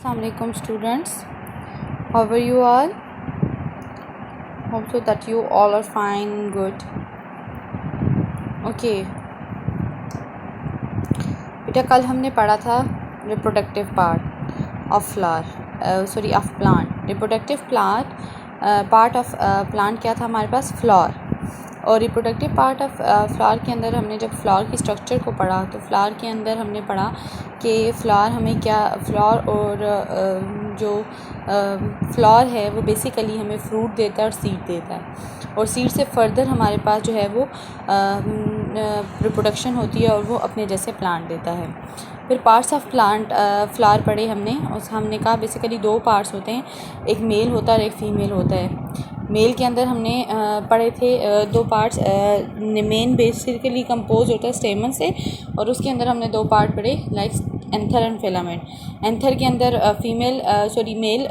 Assalamualaikum students, how are you all? Hope so that you all are fine, good. Okay, बेटा कल हमने पढ़ा था reproductive part of plant. Reproductive part of plant क्या था हमारे पास? फ्लावर। और रिप्रोडक्टिव पार्ट ऑफ फ्लावर के अंदर हमने जब फ्लावर की स्ट्रक्चर को पढ़ा तो फ्लावर के अंदर हमने पढ़ा कि फ्लावर हमें फ्लावर और जो फ्लावर है वो बेसिकली हमें फ्रूट देता है और सीड देता है, और सीड से फर्दर हमारे पास जो है वो रिप्रोडक्शन होती है और वो अपने जैसे प्लांट देता है। फिर पार्ट्स ऑफ प्लांट फ्लावर पढ़े हमने, और हमने कहा बेसिकली दो पार्ट्स होते हैं, एक मेल होता है और एक फ़ीमेल होता है। मेल के अंदर हमने पढ़े थे दो पार्ट्स, मेन बेसिकली कंपोज होता है स्टेमन से, और उसके अंदर हमने दो पार्ट पढ़े like anther and filament. Anther के अंदर मेल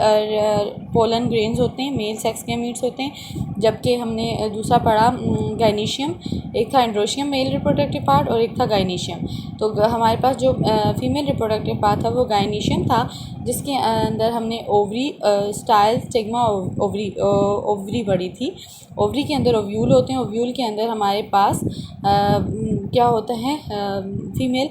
पोलन ग्रेन्स होते हैं, मेल सेक्स के मीट्स होते हैं, जबकि हमने दूसरा पढ़ा गाइनीशियम। एक था एंड्रोशियम मेल रिप्रोडक्टिव पार्ट और एक था गाइनीशियम। तो हमारे पास जो फीमेल रिप्रोडक्टिव पार्ट था वो गाइनीशियम था, जिसके अंदर हमने ओवरी स्टाइल स्टिग्मा ओवरी बड़ी थी। ओवरी के अंदर ओव्यूल होते हैं, ओव्यूल के अंदर हमारे पास क्या होता है, फीमेल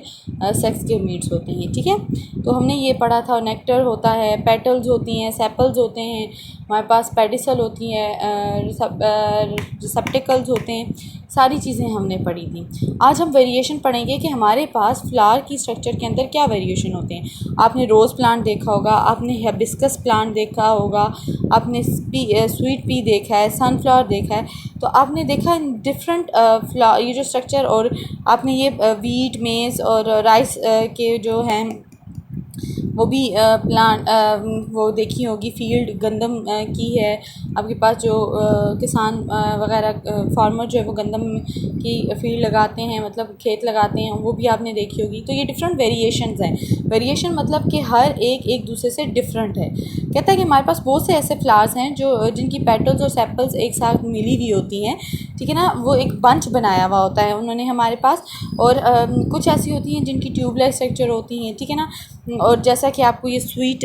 सेक्स के मीट्स होते हैं। ठीक है, तो हमने ये पढ़ा था। नेक्टर होता है, पेटल्स होती हैं, सेपल्स होते हैं, हमारे पास पेडिसल होती हैं, रिसेप्टिकल्स होते हैं, सारी चीज़ें हमने पढ़ी थी। आज हम वेरिएशन पढ़ेंगे कि हमारे पास फ्लावर की स्ट्रक्चर के अंदर क्या वेरिएशन होते हैं। आपने रोज़ प्लांट देखा होगा, आपने हिबिस्कस प्लांट देखा होगा, आपने स्वीट पी देखा है, सनफ्लावर देखा है, तो आपने देखा डिफरेंट ये जो स्ट्रक्चर, और आपने ये वीट मेज और राइस के जो हैं वो भी प्लांट वो देखी होगी। फील्ड गंदम की है आपके पास, जो किसान वगैरह फार्मर जो है वो गंदम की फील्ड लगाते हैं, मतलब खेत लगाते हैं, वो भी आपने देखी होगी। तो ये डिफरेंट वेरिएशंस हैं। वेरिएशन मतलब कि हर एक दूसरे से डिफरेंट है। कहता है कि हमारे पास बहुत से ऐसे फ्लावर्स हैं जो जिनकी पेटल्स और सेपल्स एक साथ मिली हुई होती हैं, ठीक है ना, वो एक बंच बनाया हुआ होता है उन्होंने हमारे पास। और कुछ ऐसी होती हैं जिनकी ट्यूबलाइट स्ट्रक्चर होती हैं, ठीक है ना। और जैसा कि आपको ये स्वीट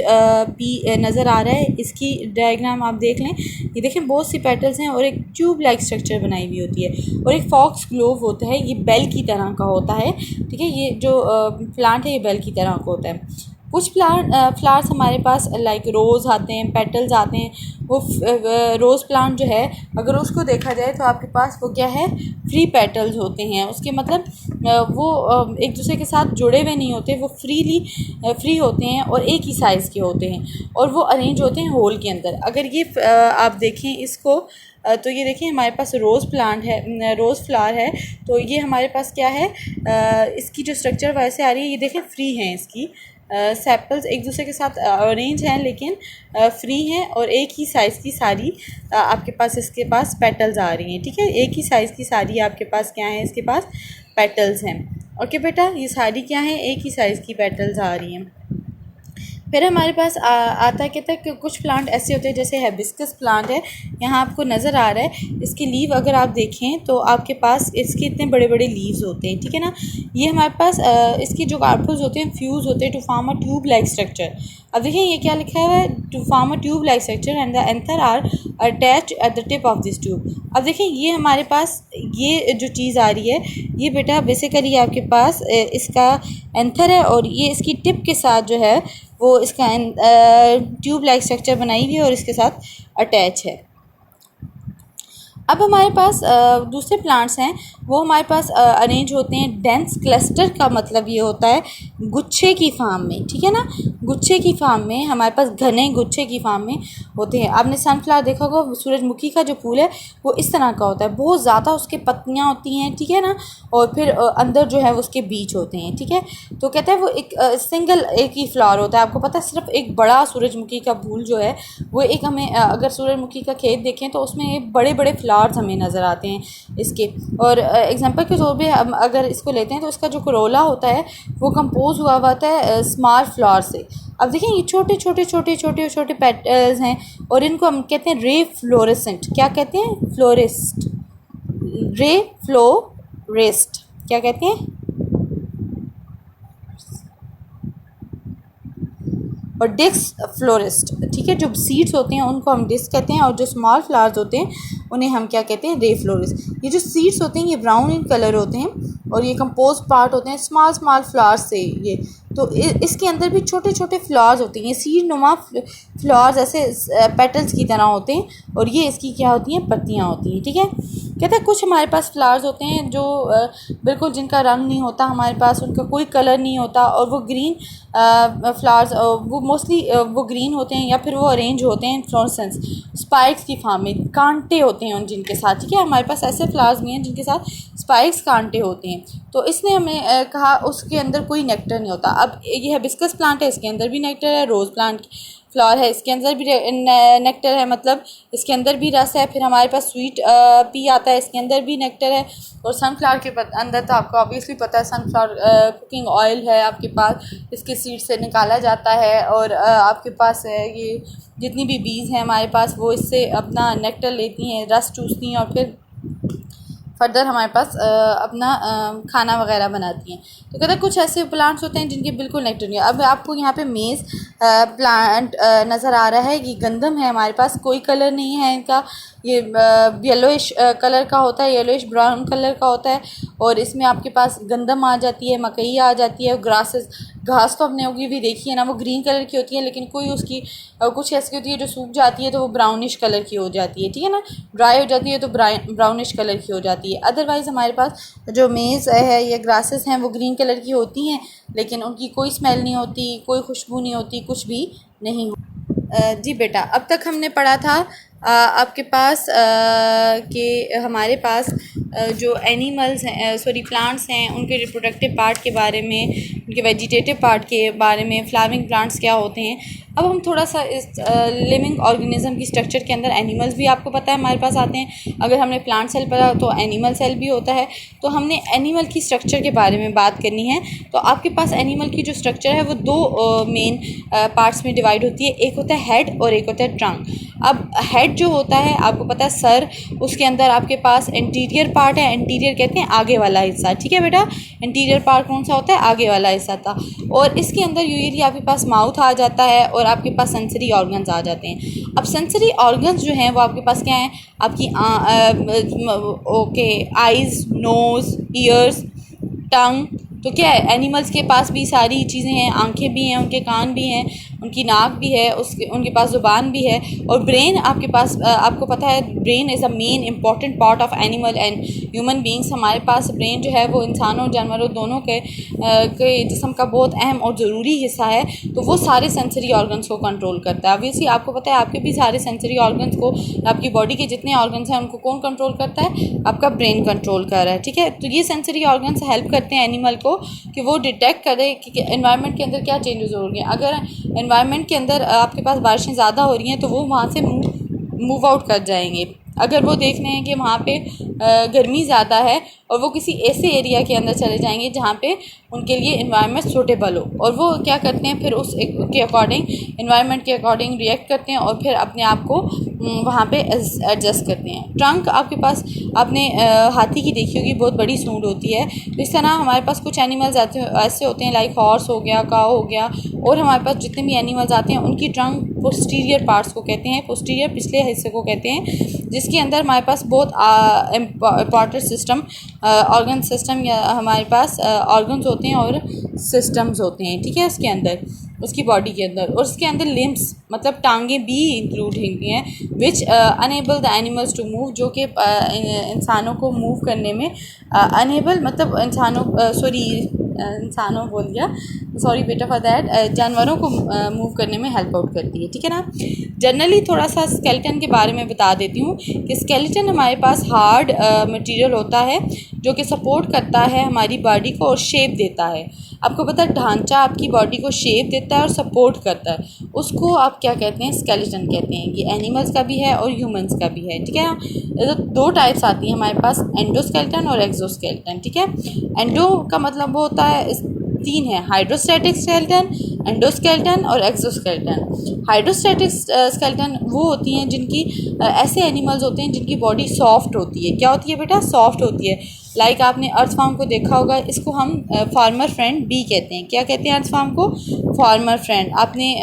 पी नज़र आ रहा है, इसकी डायग्राम आप देख लें, ये देखें बहुत सी पेटल्स हैं और एक ट्यूब लाइक स्ट्रक्चर बनाई हुई होती है, और एक फॉक्स ग्लोव होता है, ये बेल की तरह का होता है। ठीक है, ये जो प्लांट है ये बेल की तरह का होता है। कुछ फ्लावर्स हमारे पास लाइक रोज़ आते हैं, पेटल्स आते हैं। वो रोज़ प्लांट जो है अगर उसको देखा जाए तो आपके पास वो क्या है, फ्री पेटल्स होते हैं। उसके मतलब वो एक दूसरे के साथ जुड़े हुए नहीं होते, वो फ्री होते हैं और एक ही साइज़ के होते हैं, और वो अरेंज होते हैं होल के अंदर। अगर ये आप देखें इसको, तो ये देखिए हमारे पास रोज़ प्लांट है, रोज़ फ्लावर है, तो ये हमारे पास क्या है, इसकी जो स्ट्रक्चर वैसे आ रही है, ये देखें फ्री हैं इसकी सेपल्स एक दूसरे के साथ अरेंज हैं, लेकिन फ्री हैं, और एक ही साइज़ की सारी आपके पास इसके पास पेटल्स आ रही हैं। ठीक है, एक ही साइज़ की सारी आपके पास क्या है, इसके पास पेटल्स हैं। ओके बेटा, ये सारी क्या हैं, एक ही साइज़ की पेटल्स आ रही हैं। फिर हमारे पास आता है कहता है कि कुछ प्लांट ऐसे होते हैं, जैसे हिबिस्कस प्लांट है, यहाँ आपको नज़र आ रहा है, इसकी लीव अगर आप देखें तो आपके पास इसके इतने बड़े बड़े लीव्स होते हैं। ठीक है ना, ये हमारे पास इसके जो कार्पल्स होते हैं फ्यूज़ होते हैं to form a tube like structure. अब देखिए ये क्या लिखा हुआ है, to form a tube like structure and the anther are attach at the tip of this tube. अब देखिए ये हमारे पास ये जो चीज़ आ रही है, ये बेटा बेसिकली आपके पास इसका एंथर है, और ये इसकी टिप के साथ जो है वो इसका ट्यूब लाइक स्ट्रक्चर बनाई हुई है और इसके साथ अटैच है। अब हमारे पास दूसरे प्लांट्स हैं, वो हमारे पास अरेंज होते हैं डेंस क्लस्टर। का मतलब ये होता है गुच्छे की फार्म में, ठीक है ना, गुच्छे की फार्म में हमारे पास घने गुच्छे की फार्म में होते हैं। आपने सनफ्लावर देखा होगा, सूरजमुखी का जो फूल है वो इस तरह का होता है, बहुत ज़्यादा उसके पत्तियाँ होती हैं, ठीक है ना, और फिर अंदर जो है उसके बीज होते हैं। ठीक है, तो कहते हैं वो एक सिंगल एक ही फ्लावर होता है। आपको पता है सिर्फ एक बड़ा सूरजमुखी का फूल जो है वो एक, हमें अगर सूरजमुखी का खेत देखें तो उसमें बड़े बड़े फ्लावर्स हमें नज़र आते हैं इसके। और एग्जांपल के तौर पे हम अगर इसको लेते हैं तो इसका जो करोला होता है वो कंपोज हुआ होता है स्मॉल फ्लावर से। अब देखिए ये छोटे छोटे छोटे छोटे छोटे पेटल्स हैं, और इनको हम कहते हैं रे फ्लोरेसेंट। क्या कहते हैं? फ्लोरिस्ट, रे फ्लोरिस्ट क्या कहते हैं? और डिस्क फ्लोरिस्ट, ठीक है। जो सीड्स होते हैं उनको हम डिस्क कहते हैं, और जो स्मॉल फ्लावर्स होते हैं उन्हें हम क्या कहते हैं, रे फ्लोरिस्ट। ये जो सीड्स होते हैं ये ब्राउन इन कलर होते हैं और ये कंपोज पार्ट होते हैं स्मॉल स्मॉल फ्लावर्स से। ये तो इसके अंदर भी छोटे छोटे फ्लावर्स होते हैं, ये सीड नुमा फ्लावर्स ऐसे पेटल्स की तरह होते हैं, और ये इसकी क्या होती हैं, पत्तियाँ होती हैं, ठीक है। कहते हैं कुछ हमारे पास फ्लावर्स होते हैं जो बिल्कुल जिनका रंग नहीं होता हमारे पास, उनका कोई कलर नहीं होता, और वो ग्रीन फ्लावर्स वो मोस्टली वो ग्रीन होते हैं या फिर वो अरेंज होते हैं इन्फ्लोरेसेंस स्पाइक्स की फॉर्म में, कांटे होते हैं उन जिनके साथ, ठीक है। हमारे पास ऐसे फ्लावर्स भी हैं जिनके साथ स्पाइक्स कांटे होते हैं। तो इसने हमें कहा उसके अंदर कोई नेक्टर नहीं होता। अब ये हिबिस्कस प्लांट है, इसके अंदर भी नेक्टर है। रोज़ प्लांट फ्लावर है, इसके अंदर भी नेक्टर है, मतलब इसके अंदर भी रस है। फिर हमारे पास स्वीट पी आता है, इसके अंदर भी नेक्टर है। और सनफ्लावर के अंदर तो आपको ऑब्वियसली पता है सनफ्लावर कुकिंग ऑयल है आपके पास, इसके सीड से निकाला जाता है। और आपके पास ये जितनी भी बीज हैं हमारे पास वो इससे अपना नेक्टर लेती हैं, रस चूसती हैं और फिर फर्दर हमारे पास अपना खाना वगैरह बनाती हैं। तो कहते हैं कुछ ऐसे प्लांट्स होते हैं जिनके बिल्कुल नेक्टर नहीं है। अब आपको यहाँ पे मेज़ प्लांट नज़र आ रहा है, ये गंदम है हमारे पास, कोई कलर नहीं है इनका, ये येलोइश कलर का होता है, येलोइश ब्राउन कलर का होता है। और इसमें आपके पास गंदम आ जाती है, मकई आ जाती है, ग्रासेस घास तो हमने उगी भी देखी है ना, वो ग्रीन कलर की होती है, लेकिन कोई उसकी कुछ ऐसी होती है जो सूख जाती है तो वो ब्राउनिश कलर की हो जाती है, ठीक है ना। ड्राई हो जाती है तो ब्राउनिश कलर की हो जाती है। अदरवाइज़ हमारे पास जो मेज़ है या ग्रासेस हैं वो ग्रीन कलर की होती हैं, लेकिन उनकी कोई स्मेल नहीं होती, कोई खुशबू नहीं होती, कुछ भी नहीं। जी बेटा, अब तक हमने पढ़ा था आपके पास कि हमारे पास जो एनिमल्स हैं, सॉरी प्लांट्स हैं, उनके रिप्रोडक्टिव पार्ट के बारे में, उनके वेजिटेटिव पार्ट के बारे में, फ्लावरिंग प्लांट्स क्या होते हैं। अब हम थोड़ा सा इस लिविंग ऑर्गेनिज्म की स्ट्रक्चर के अंदर एनिमल्स भी आपको पता है हमारे पास आते हैं। अगर हमने प्लांट सेल पढ़ा तो एनिमल सेल भी होता है। तो हमने एनिमल की स्ट्रक्चर के बारे में बात करनी है। तो आपके पास एनिमल की जो स्ट्रक्चर है वो दो मेन पार्ट्स में डिवाइड होती है, एक होता है हेड और एक होता है ट्रंक। अब हेड जो होता है आपको पता है सर, उसके अंदर आपके पास एंटीरियर पार्ट है, एंटीरियर कहते हैं आगे वाला हिस्सा, ठीक है बेटा। एंटीरियर पार्ट कौन सा होता है, आगे वाला हिस्सा था। और इसके अंदर यूजुअली आपके पास माउथ आ जाता है और आपके पास सेंसरी ऑर्गन्स आ जाते हैं। अब सेंसरी ऑर्गन्स जो हैं वो आपके पास क्या हैं, आपकी आइज़, नोज़, ईयर्स, टंग। तो क्या है, एनिमल्स के पास भी सारी चीज़ें हैं, आंखें भी हैं, उनके कान भी हैं, उनकी नाक भी है, उनके पास ज़ुबान भी है। और ब्रेन आपके पास आपको पता है brain is a main important part of animal and human beings. हमारे पास ब्रेन जो है वो इंसानों और जानवरों दोनों के जिस्म का बहुत अहम और ज़रूरी हिस्सा है। तो वो सारे सेंसरी ऑर्गन्स को कंट्रोल करता है। ऑब्वियसली आपको पता है आपके भी सारे सेंसरी ऑर्गन्स को, आपकी बॉडी के जितने ऑर्गन्स हैं उनको कौन कंट्रोल करता है, आपका ब्रेन कंट्रोल कर रहा है, ठीक है। तो ये सेंसरी ऑर्गन्स हेल्प करते हैं एनिमल को कि वो डिटेक्ट करे कि एनवायरनमेंट के अंदर क्या चेंजेस हो रही हैं। अगर एनवायरनमेंट के अंदर आपके पास बारिशें ज़्यादा हो रही हैं तो वो वहाँ से मूव आउट कर जाएंगे। अगर वो देख रहे हैं कि वहाँ पे गर्मी ज़्यादा है और वो किसी ऐसे एरिया के अंदर चले जाएंगे जहाँ पे उनके लिए एनवायरनमेंट सूटेबल हो, और वो क्या करते हैं फिर उसके अकॉर्डिंग, एनवायरनमेंट के अकॉर्डिंग रिएक्ट करते हैं और फिर अपने आप को वहाँ पे एडजस्ट करते हैं। ट्रंक आपके पास आपने हाथी की देखी होगी, बहुत बड़ी सूंड होती है। तो इस तरह हमारे पास कुछ एनिमल्स ऐसे होते हैं लाइक हॉर्स हो गया, काऊ हो गया, और हमारे पास जितने भी एनिमल्स आते हैं उनकी ट्रंक पोस्टीरियर पार्ट्स को कहते हैं, पोस्टीरियर पिछले हिस्से को कहते हैं, जिसके अंदर हमारे पास बहुत इम्पॉर्टेंट सिस्टम ऑर्गन सिस्टम या हमारे पास ऑर्गन्स होते हैं और सिस्टम्स होते हैं, ठीक है। उसके अंदर उसकी बॉडी के अंदर, और उसके अंदर लिम्स मतलब टांगें भी इंक्लूड होंगी हैं, which enable the animals to move, जो कि इंसानों को मूव करने में अनेबल मतलब इंसानों बोल गया, सॉरी बेटा फॉर दैट, जानवरों को मूव करने में हेल्प आउट करती है, ठीक है ना। जनरली थोड़ा सा स्केलेटन के बारे में बता देती हूँ कि स्केलेटन हमारे पास हार्ड मटेरियल होता है जो कि सपोर्ट करता है हमारी बॉडी को और शेप देता है। आपको पता है ढांचा आपकी बॉडी को शेप देता है और सपोर्ट करता है, उसको आप क्या कहते हैं, स्केलेटन कहते हैं। ये एनिमल्स का भी है और ह्यूमंस का भी है, ठीक है ना। तो दो टाइप्स आती हैं हमारे पास, एंडोस्केलेटन और एक्सोस्केलेटन, ठीक है। एंडो का मतलब वो होता है, तीन है, हाइड्रोस्टैटिक स्केलेटन, एंडोस्केलेटन और एक्सोस्केलेटन। हाइड्रोस्टैटिक स्केलेटन वो होती हैं जिनकी ऐसे एनिमल्स होते हैं जिनकी बॉडी सॉफ्ट होती है। क्या होती है बेटा? सॉफ्ट होती है। लाइक आपने अर्थवर्म को देखा होगा, इसको हम फार्मर फ्रेंड बी कहते हैं। क्या कहते हैं अर्थवर्म को? Farmer friend. आपने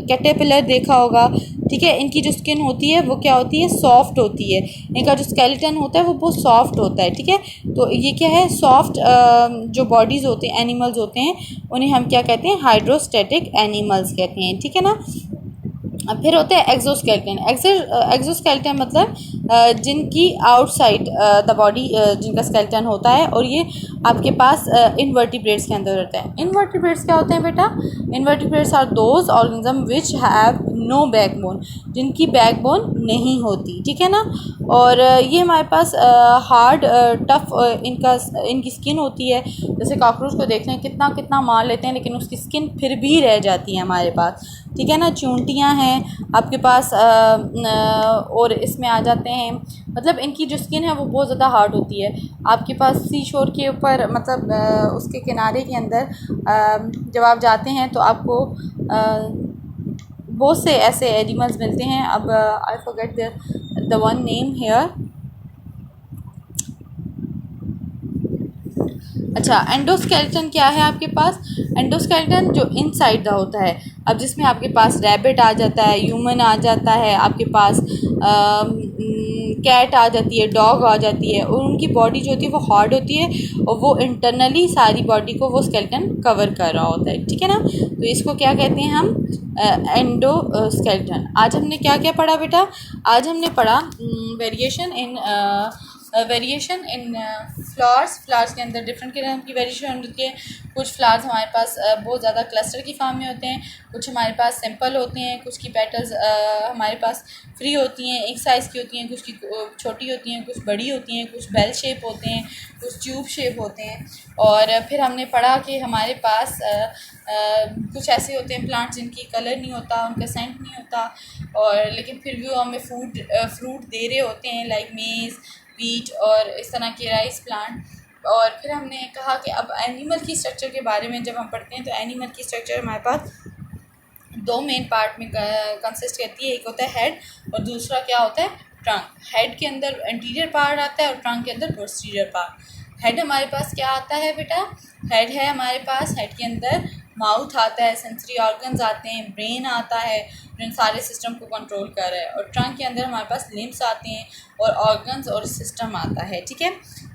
कैटरपिलर देखा होगा, ठीक है। इनकी जो स्किन होती है वो क्या होती है? सॉफ्ट होती है। इनका जो स्केलेटन होता है वो बहुत सॉफ्ट होता है, ठीक है। तो ये क्या है? सॉफ्ट जो बॉडीज़ होते हैं, एनिमल्स होते हैं, उन्हें हम क्या कहते हैं? हाइड्रोस्टैटिक एनिमल्स कहते हैं, ठीक है ना। फिर होते हैं एक्सोस्केलेटन। एक्सोस्केलेटन मतलब जिनकी आउटसाइड द बॉडी जिनका स्केलेटन होता है, और ये आपके पास इनवर्टिब्रेट्स के अंदर होता है। इनवर्टिब्रेट्स क्या होते हैं बेटा? Invertebrates are those organism which have no backbone, जिनकी बैकबोन नहीं होती, ठीक है ना। और ये हमारे पास हार्ड टफ इनकी स्किन होती है। जैसे कॉकरोच को देख लें, कितना कितना मार लेते हैं लेकिन उसकी स्किन फिर भी रह जाती है हमारे पास, ठीक है ना। चूंटियाँ हैं आपके पास, और इसमें आ जाते हैं, मतलब इनकी जो स्किन है वो बहुत ज़्यादा हार्ड होती है। आपके पास सी शोर के ऊपर, मतलब उसके किनारे के अंदर जब आप जाते हैं तो आपको बहुत से ऐसे एनिमल्स मिलते हैं। अब I forget the one name here. अच्छा, एंडोस्केलेटन क्या है आपके पास? एंडोस्केलेटन जो इनसाइड द होता है। अब जिसमें आपके पास रैबिट आ जाता है, ह्यूमन आ जाता है, आपके पास कैट आ जाती है, डॉग आ जाती है, और उनकी बॉडी जो होती है वो हार्ड होती है, और वो इंटरनली सारी बॉडी को वो स्केलेटन कवर कर रहा होता है, ठीक है ना। तो इसको क्या कहते हैं हम? एंडोस्केलेटन। आज हमने क्या क्या पढ़ा बेटा? आज हमने पढ़ा वेरिएशन इन फ्लावर्स के अंदर डिफरेंट किस्म की वेरिएशन होती है। कुछ फ्लावर्स हमारे पास बहुत ज़्यादा क्लस्टर की फॉर्म में होते हैं, कुछ हमारे पास सिंपल होते हैं, कुछ की पेटल्स हमारे पास फ्री होती हैं, एक साइज़ की होती हैं, कुछ की छोटी होती हैं, कुछ बड़ी होती हैं, कुछ बेल शेप होते हैं, कुछ ट्यूब शेप होते हैं। और फिर हमने पढ़ा कि हमारे पास कुछ ऐसे होते हैं प्लांट्स जिनकी कलर नहीं होता, उनका सेंट नहीं होता, और लेकिन फिर भी वो हमें फ्रूट दे रहे होते हैं, लाइक मेज़, वीट और इस तरह के राइस प्लांट। और फिर हमने कहा कि अब एनिमल की स्ट्रक्चर के बारे में जब हम पढ़ते हैं तो एनिमल की स्ट्रक्चर हमारे पास दो मेन पार्ट में कंसिस्ट करती है। एक होता है हेड और दूसरा क्या होता है? ट्रंक। हेड के अंदर एंटीरियर पार्ट आता है और ट्रंक के अंदर पोस्टीरियर पार्ट। हेड हमारे पास क्या आता है बेटा? हेड है हमारे पास, हेड के अंदर माउथ आता है, सेंसरी ऑर्गन्स आते हैं, ब्रेन आता है जो इन सारे सिस्टम को कंट्रोल कर रहा है, और ट्रंक के अंदर हमारे पास लिम्स आते हैं और ऑर्गन्स और सिस्टम आता है, ठीक है।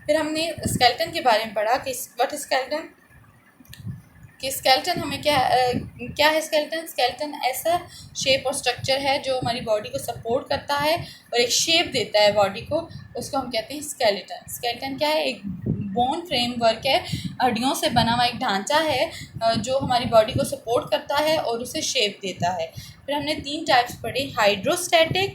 फिर हमने स्केलेटन के बारे में पढ़ा कि व्हाट स्केलेटन, कि स्केलेटन हमें क्या है? स्केलेटन ऐसा शेप और स्ट्रक्चर है जो हमारी बॉडी को सपोर्ट करता है और एक शेप देता है बॉडी को, उसको हम कहते हैं स्केलेटन। स्केलेटन क्या है? एक बोन फ्रेमवर्क है, हड्डियों से बना हुआ एक ढांचा है जो हमारी बॉडी को सपोर्ट करता है और उसे शेप देता है। फिर हमने 3 टाइप्स पढ़े, हाइड्रोस्टैटिक,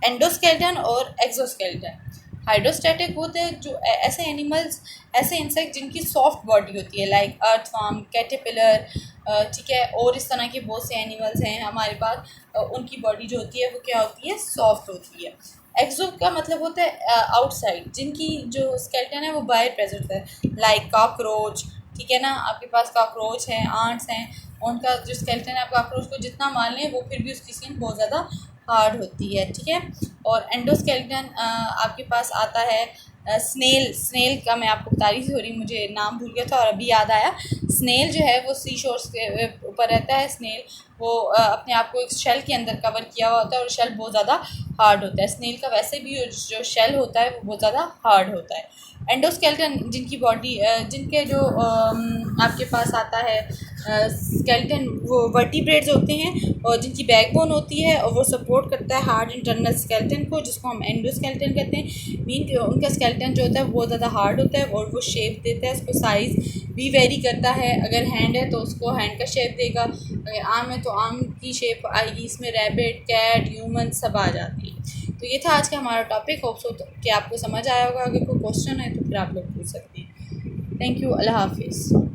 एंडोस्केलेटन और एक्सोस्केलेटन। हाइड्रोस्टैटिक होते हैं जो ऐसे एनिमल्स, ऐसे इंसेक्ट जिनकी सॉफ्ट बॉडी होती है, लाइक अर्थवर्म, कैटरपिलर, ठीक है, और इस तरह के बहुत से एनिमल्स हैं हमारे पास, उनकी बॉडी जो होती है वो क्या होती है? सॉफ्ट होती है। एक्सो का मतलब होता है आउटसाइड, जिनकी जो स्केलेटन है वो बाहर प्रेजेंट होता है, लाइक कॉकरोच, ठीक है ना। आपके पास कॉकरोच हैं, आंट्स हैं, उनका जो स्केलेटन है आप कॉकरोच को जितना मार लें वो फिर भी उसकी स्किन बहुत ज़्यादा हार्ड होती है, ठीक है। और एंडोस्केलेटन आपके पास आता है स्नेल का, मैं आपको बता रही थी, सॉरी मुझे नाम भूल गया था और अभी याद आया। स्नेल जो है वो सी शोर्स के ऊपर रहता है। स्नेल वो अपने आप को एक शेल के अंदर कवर किया हुआ होता है और शेल बहुत ज़्यादा हार्ड होता है। स्नेल का वैसे भी जो शेल होता है वो बहुत ज़्यादा हार्ड होता है। एंडोस्केलेटन जिनकी बॉडी, जिनके जो आपके पास आता है स्केलेटन, वो वर्टिब्रेट्स होते हैं और जिनकी बैकबोन होती है और वो सपोर्ट करता है हार्ड इंटरनल स्केलेटन को, जिसको हम एंडोस्केलेटन कहते हैं। मीन उनका स्केलेटन जो होता है वो बहुत ज़्यादा हार्ड होता है और वो शेप देता है, उसको साइज़ भी वेरी करता है। अगर हैंड है तो उसको हैंड का शेप देगा, अगर आर्म है तो आर्म की शेप आएगी। इसमें रैबिट, कैट, ह्यूमन सब आ जाती है। तो ये था आज का हमारा टॉपिक। होप सो कि आपको समझ आया होगा। अगर कोई क्वेश्चन है तो फिर आप लोग पूछ सकते हैं। Thank you. अल्लाह हाफिज़।